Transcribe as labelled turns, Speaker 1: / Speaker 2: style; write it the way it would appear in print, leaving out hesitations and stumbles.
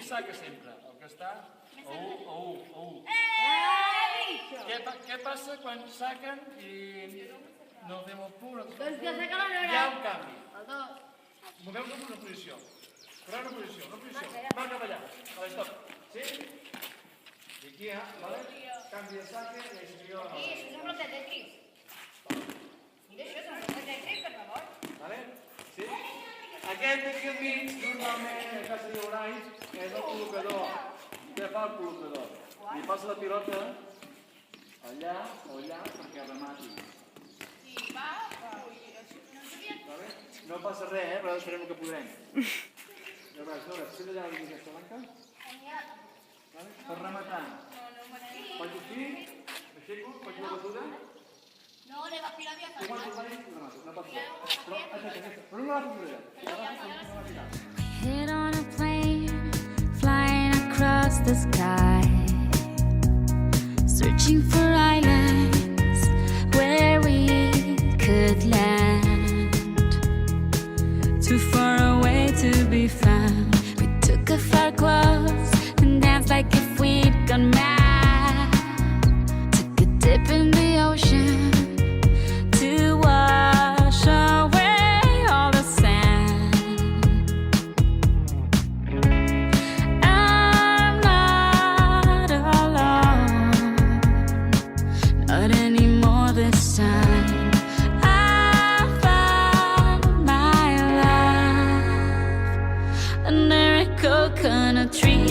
Speaker 1: saca sempre? El que està a 1. Què passa quan saquen i no fem el punt?
Speaker 2: Doncs que saca la
Speaker 1: Hi ha un canvi.
Speaker 2: El 2.
Speaker 1: Movem una posició. Però una posició. Va cap allà. Vale, stop. Sí? I aquí, vale? Canvi de saque i així jo...
Speaker 2: I això és un bloc de Tetris. Mira, això és un bloc de Tetris, per favor.
Speaker 1: Vale? Sí? Aquest d'aquí al mig, normalment, a casa de Horais, és el col·locador. Què fa el col·locador? Li passa la pilota allà o allà perquè remati.
Speaker 2: I va, no sabia.
Speaker 1: Vale? No passa res, però ara farem el que podrem. Ja veus, Nora, si d'allà la aquesta blanca? Vale? Per rematar. Faig aquí, aixeco, faig la batuda.
Speaker 2: No, le va a tirar bien.
Speaker 1: Igual que faig, remato, no passa res. Però aquesta, però no la posaré.
Speaker 3: Hit on a plane, flying across the sky, searching for islands where we could land. Too far away to be found. We took off our clothes and danced like if we'd gone mad. Took a dip in the ocean to wash away all the sand. I'm not alone, not anymore this time. I found my love under a coconut tree.